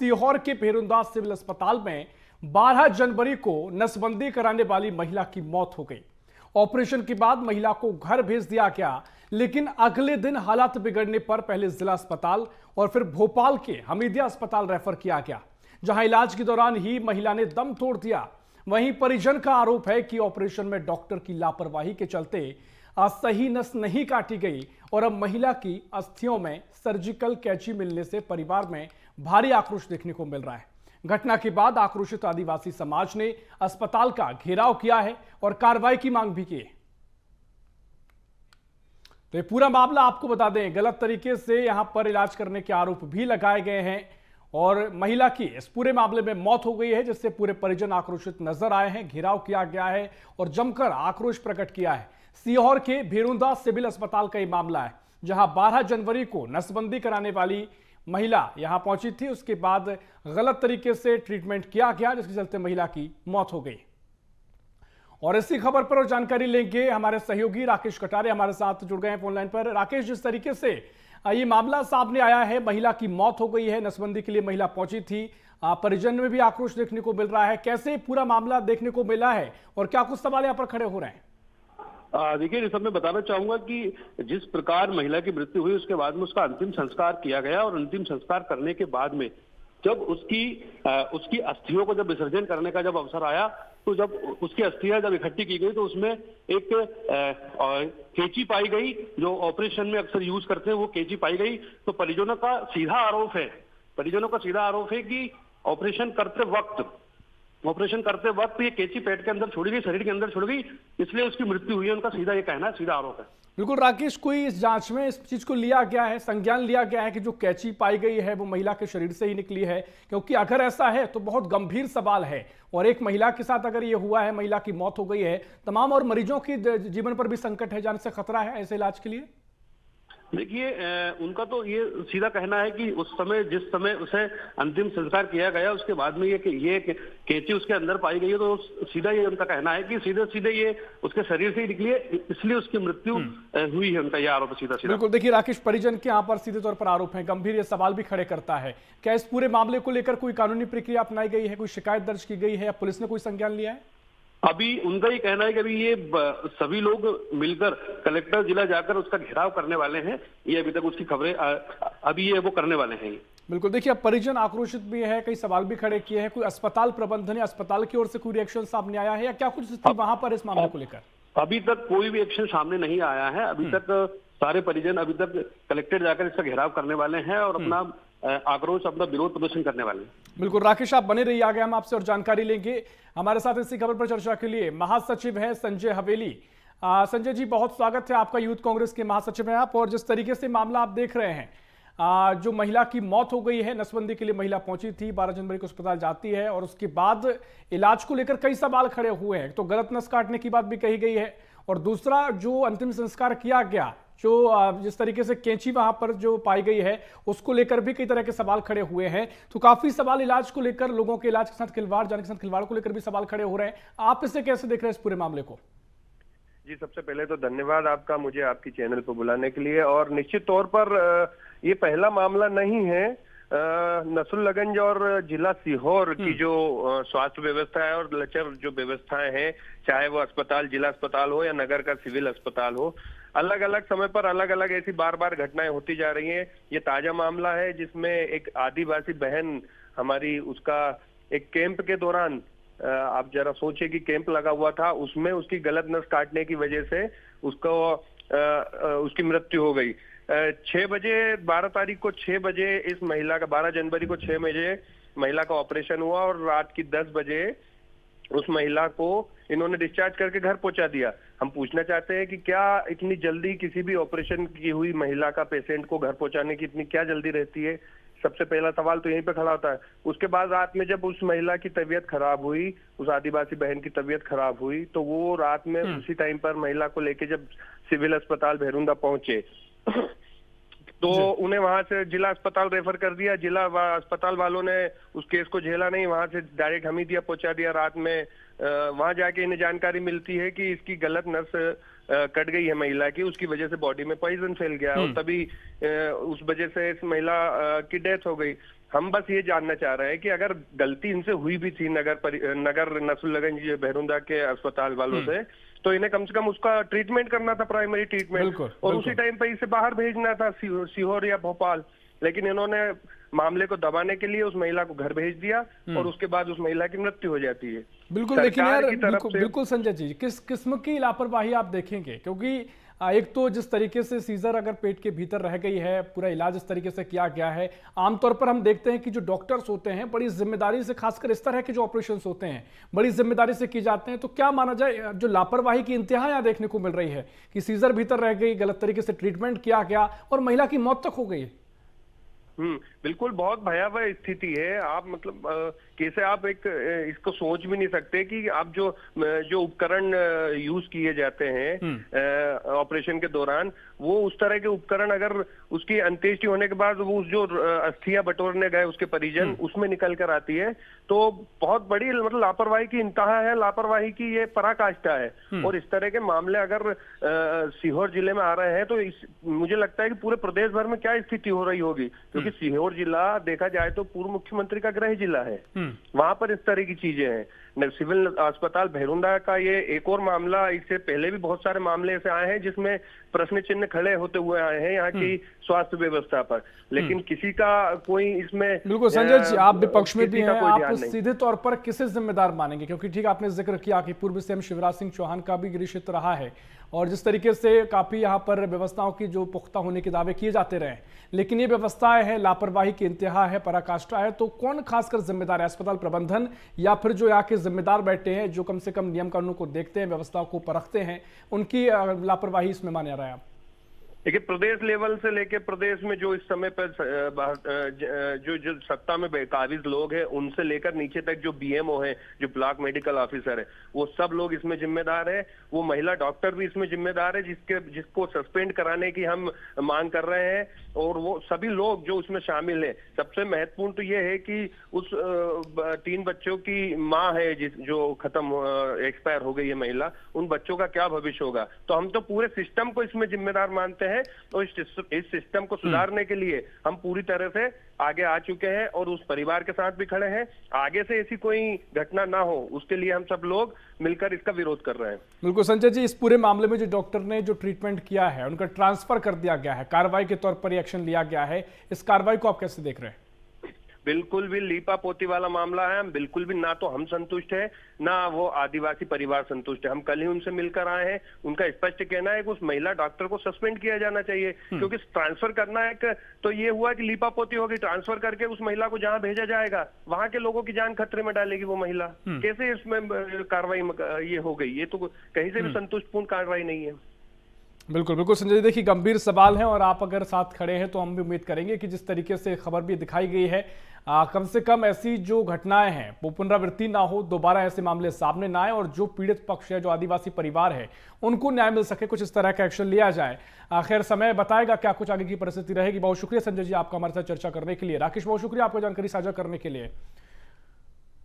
सीहोर के भेरुंदा सिविल अस्पताल में 12 जनवरी को नसबंदी कराने वाली महिला की मौत हो गई। ऑपरेशन के बाद महिला को घर भेज दिया गया, लेकिन अगले दिन हालात बिगड़ने पर पहले जिला अस्पताल और फिर भोपाल के हमीदिया अस्पताल रेफर किया गया, जहां इलाज के दौरान ही महिला ने दम तोड़ दिया। वहीं परिजन का आरोप है कि ऑपरेशन में डॉक्टर की लापरवाही के चलते सही नस नहीं काटी गई और अब महिला की अस्थियों में सर्जिकल कैंची मिलने से परिवार में भारी आक्रोश देखने को मिल रहा है। घटना के बाद आक्रोशित आदिवासी समाज ने अस्पताल का घेराव किया है और कार्रवाई की मांग भी की है। तो ये पूरा मामला आपको बता दें, गलत तरीके से यहां पर इलाज करने के आरोप भी लगाए गए हैं और महिला की इस पूरे मामले में मौत हो गई है, जिससे पूरे परिजन आक्रोशित नजर आए हैं। घेराव किया गया है और जमकर आक्रोश प्रकट किया है। सीहोर के भेरुंदा सिविल अस्पताल का यह मामला है, जहां 12 जनवरी को नसबंदी कराने वाली महिला यहां पहुंची थी। उसके बाद गलत तरीके से ट्रीटमेंट किया गया, जिसके चलते महिला की मौत हो गई। और इसी खबर पर और जानकारी लेंगे, हमारे सहयोगी राकेश कटारे हमारे साथ जुड़ गए हैं फोन लाइन पर। राकेश, जिस तरीके से ये मामला सामने आया है, महिला की मौत हो गई है, नसबंदी के लिए महिला पहुंची थी, परिजन में भी आक्रोश देखने को मिल रहा है। कैसे पूरा मामला देखने को मिला है और क्या कुछ सवाल यहाँ पर खड़े हो रहे हैं? देखिए, इस सब में बताना चाहूंगा कि जिस प्रकार महिला की मृत्यु हुई उसके बाद में उसका अंतिम संस्कार किया गया और अंतिम संस्कार करने के बाद में जब उसकी अस्थियों को जब विसर्जन करने का जब अवसर आया, तो जब उसकी अस्थियां जब इकट्ठी की गई तो उसमें एक कैंची पाई गई, जो ऑपरेशन में अक्सर यूज करते हैं, वो कैंची पाई गई। तो परिजनों का सीधा आरोप है कि ऑपरेशन करते वक्त ये कैंची पेट के अंदर छोड़ी गई, शरीर के अंदर छोड़ी गई, इसलिए उसकी मृत्यु हुई है। उनका सीधा ये कहना है, सीधा आरोप है। बिल्कुल राकेश, कोई इस जांच में इस चीज को लिया गया है, संज्ञान लिया गया है कि जो कैंची पाई गई है वो महिला के शरीर से ही निकली है? क्योंकि अगर ऐसा है तो बहुत गंभीर सवाल है और एक महिला के साथ अगर ये हुआ है, महिला की मौत हो गई है, तमाम और मरीजों की जीवन पर भी संकट है, जान से खतरा है ऐसे इलाज के लिए। देखिए, उनका तो ये सीधा कहना है कि उस समय जिस समय उसे अंतिम संस्कार किया गया उसके बाद में ये कैंची उसके अंदर पाई गई है, तो सीधा ये उनका कहना है कि सीधे ये उसके शरीर से ही निकली है, इसलिए उसकी मृत्यु हुई है। उनका ये आरोप सीधा। बिल्कुल, देखिए राकेश, परिजन के यहाँ पर सीधे तौर पर आरोप है, गंभीर ये सवाल भी खड़े करता है। क्या इस पूरे मामले को लेकर कोई कानूनी प्रक्रिया अपनाई गई है, कोई शिकायत दर्ज की गई है या पुलिस ने कोई संज्ञान लिया है? अभी उनका ये कहना है कि अभी ये सभी लोग मिलकर कलेक्टर जिला जाकर उसका घेराव करने वाले हैं। ये अभी तक उसकी खबरें अभी ये वो करने वाले हैं। बिल्कुल, देखिए अब परिजन आक्रोशित भी है, कई सवाल भी खड़े किए हैं। कोई अस्पताल प्रबंधन या अस्पताल की ओर से कोई रिएक्शन सामने आया है या क्या कुछ स्थिति वहां पर इस मामले को लेकर? अभी तक कोई भी एक्शन सामने नहीं आया है। अभी तक सारे परिजन अभी तक कलेक्टर जाकर इसका घेराव करने वाले हैं और अपना आक्रोश, अपना विरोध प्रदर्शन करने वाले हैं। बिल्कुल राकेश, आप बने रहिए, आगे हम आपसे और जानकारी लेंगे। हमारे साथ इसी खबर पर चर्चा के लिए महासचिव हैं संजय हवेली। संजय जी, बहुत स्वागत है आपका। यूथ कांग्रेस के महासचिव हैं आप, और जिस तरीके से मामला आप देख रहे हैं, जो महिला की मौत हो गई है, नसबंदी के लिए महिला पहुंची थी, 12 जनवरी को अस्पताल जाती है और उसके बाद इलाज को लेकर कई सवाल खड़े हुए हैं। तो गलत नस काटने की बात भी कही गई है और दूसरा जो अंतिम संस्कार किया गया, जो जिस तरीके से कैंची वहां पर जो पाई गई है, उसको लेकर भी कई तरह के सवाल खड़े हुए हैं। तो काफी सवाल इलाज को लेकर, लोगों के इलाज के साथ खिलवाड़, जान के साथ खिलवाड़ को लेकर भी सवाल खड़े हो रहे हैं। आप इसे कैसे देख रहे हैं इस पूरे मामले को? जी, सबसे पहले तो धन्यवाद आपका मुझे आपकी चैनल पर बुलाने के लिए। और निश्चित तौर पर ये पहला मामला नहीं है। नसरुल्लागंज और जिला सीहोर की जो स्वास्थ्य व्यवस्था है और लचर जो व्यवस्थाएं हैं, चाहे वो अस्पताल, जिला अस्पताल हो या नगर का सिविल अस्पताल हो, अलग अलग समय पर अलग अलग ऐसी बार बार घटनाएं होती जा रही हैं। ये ताजा मामला है जिसमें एक आदिवासी बहन हमारी, उसका एक कैंप के दौरान, आप जरा सोचिए कि कैंप लगा हुआ था, उसमें उसकी गलत नस काटने की वजह से उसकी मृत्यु हो गई। 6 बजे 12 तारीख को 6 बजे इस महिला का, 12 जनवरी को 6 बजे महिला का ऑपरेशन हुआ और रात की 10 बजे उस महिला को इन्होंने डिस्चार्ज करके घर पहुंचा दिया। हम पूछना चाहते हैं कि क्या इतनी जल्दी किसी भी ऑपरेशन की हुई महिला का पेशेंट को घर पहुंचाने की इतनी क्या जल्दी रहती है? सबसे पहला सवाल तो यहीं पे खड़ा होता है। उसके बाद रात में जब उस महिला की तबीयत खराब हुई, उस आदिवासी बहन की तबीयत खराब हुई, तो वो रात में उसी टाइम पर महिला को लेके जब सिविल अस्पताल भेरुंदा पहुंचे तो उन्हें वहां से जिला अस्पताल रेफर कर दिया। जिला अस्पताल वालों ने उस केस को झेला नहीं, वहां से डायरेक्ट हमीदिया पहुंचा दिया। रात में वहां जाके इन्हें जानकारी मिलती है कि इसकी गलत नस कट गई है महिला की, उसकी वजह से बॉडी में पॉइजन फैल गया और तभी उस वजह से इस महिला की डेथ हो गई। हम बस ये जानना चाह रहे हैं कि अगर गलती इनसे हुई भी थी नगर नसरुल्लागंज बहरूंदा के अस्पताल वालों से, तो इन्हें कम से कम उसका ट्रीटमेंट करना था, प्राइमरी ट्रीटमेंट, और उसी टाइम पे इसे बाहर भेजना था, सीहोर या भोपाल। लेकिन इन्होंने मामले को दबाने के लिए उस महिला को घर भेज दिया और उसके बाद उस महिला की मृत्यु हो जाती है। बिल्कुल, लेकिन यार बिल्कुल संजय जी, किस किस्म की लापरवाही आप देखेंगे? क्योंकि एक तो जिस तरीके से सीजर अगर पेट के भीतर रह गई है, पूरा इलाज इस तरीके से किया गया है। आमतौर पर हम देखते हैं कि जो डॉक्टर्स होते हैं बड़ी जिम्मेदारी से, खासकर इस तरह के जो ऑपरेशन होते हैं बड़ी जिम्मेदारी से किए जाते हैं। तो क्या माना जाए, जो लापरवाही की इंतहा यहाँ देखने को मिल रही है कि सीजर भीतर रह गई, गलत तरीके से ट्रीटमेंट किया गया और महिला की मौत तक हो गई है। बिल्कुल, बहुत भयावह स्थिति है। आप मतलब कैसे आप इसको सोच भी नहीं सकते कि आप जो उपकरण यूज किए जाते हैं ऑपरेशन के दौरान, वो उस तरह के उपकरण अगर उसकी अंत्येष्टि होने के बाद वो जो अस्थियां बटोरने गए उसके परिजन उसमें निकल कर आती है, तो बहुत बड़ी मतलब लापरवाही की इंतहा है, लापरवाही की ये पराकाष्ठा है। और इस तरह के मामले अगर सीहोर जिले में आ रहे हैं तो मुझे लगता है कि पूरे प्रदेश भर में क्या स्थिति हो रही होगी, क्योंकि सीहोर जिला देखा जाए तो पूर्व मुख्यमंत्री का गृह जिला है। वहां पर इस तरह की चीजें हैं। सिविल अस्पताल बहरूंदा का ये एक और मामला, इससे पहले भी बहुत सारे मामले ऐसे आए हैं जिसमें प्रश्न चिन्ह खड़े होते हुए आए हैं यहाँ की स्वास्थ्य व्यवस्था पर, लेकिन किसी का कोई इसमें। बिल्कुल संजय जी, आप विपक्ष में भी हैं, आप सीधे तौर पर किसे जिम्मेदार मानेंगे? क्योंकि ठीक आपने जिक्र किया कि पूर्व सीएम शिवराज सिंह चौहान का भी गृह क्षेत्र रहा है और जिस तरीके से काफी यहाँ पर व्यवस्थाओं की जो पुख्ता होने के दावे किए जाते रहे, लेकिन ये व्यवस्थाएं है, लापरवाही की इंतहा है, पराकाष्ठा है। तो कौन खासकर जिम्मेदार है, अस्पताल प्रबंधन या फिर जो यहाँ के जिम्मेदार बैठे हैं, जो कम से कम नियम कानून को देखते हैं, व्यवस्थाओं को परखते हैं, उनकी लापरवाही इसमें माना रहा है? आप देखिए, प्रदेश लेवल से लेके प्रदेश में जो इस समय पर जो सत्ता में काबिज लोग हैं, उनसे लेकर नीचे तक जो बीएमओ है, जो ब्लॉक मेडिकल ऑफिसर है, वो सब लोग इसमें जिम्मेदार है। वो महिला डॉक्टर भी इसमें जिम्मेदार है जिसको सस्पेंड कराने की हम मांग कर रहे हैं। और वो सभी लोग जो उसमें शामिल हैं, सबसे महत्वपूर्ण तो ये है कि उस 3 बच्चों की माँ है जो एक्सपायर हो गई है महिला, उन बच्चों का क्या भविष्य होगा? तो हम तो पूरे सिस्टम को इसमें जिम्मेदार मानते हैं और इस सिस्टम को सुधारने के लिए हम पूरी तरह से आगे आ चुके हैं और उस परिवार के साथ भी खड़े हैं। आगे से ऐसी कोई घटना ना हो, उसके लिए हम सब लोग मिलकर इसका विरोध कर रहे हैं। बिल्कुल संजय जी, इस पूरे मामले में जो डॉक्टर ने जो ट्रीटमेंट किया है, उनका ट्रांसफर कर दिया गया है, कार्रवाई के तौर पर एक्शन लिया गया है, इस कार्रवाई को आप कैसे देख रहे हैं? बिल्कुल भी लीपा पोती वाला मामला है। बिल्कुल भी ना तो हम संतुष्ट है, ना वो आदिवासी परिवार संतुष्ट है। हम कल ही उनसे मिलकर आए हैं, उनका स्पष्ट कहना है कि उस महिला डॉक्टर को सस्पेंड किया जाना चाहिए, क्योंकि ट्रांसफर करना एक तो ये हुआ कि लीपा पोती होगी, ट्रांसफर करके उस महिला को जहां भेजा जाएगा वहां के लोगों की जान खतरे में डालेगी वो महिला। कैसे इसमें कार्रवाई ये हो गई? ये तो कहीं से भी संतुष्टपूर्ण कार्रवाई नहीं है। बिल्कुल बिल्कुल संजय जी, देखिए गंभीर सवाल हैं और आप अगर साथ खड़े हैं तो हम भी उम्मीद करेंगे कि जिस तरीके से खबर भी दिखाई गई है, कम से कम ऐसी जो घटनाएं हैं वो पुनरावृत्ति ना हो, दोबारा ऐसे मामले सामने ना आए और जो पीड़ित पक्ष है, जो आदिवासी परिवार है, उनको न्याय मिल सके, कुछ इस तरह का एक्शन लिया जाए। खैर समय बताएगा क्या कुछ आगे की परिस्थिति रहेगी। बहुत शुक्रिया संजय जी आपका हमारे साथ चर्चा करने के लिए। राकेश, बहुत शुक्रिया आपको जानकारी साझा करने के लिए।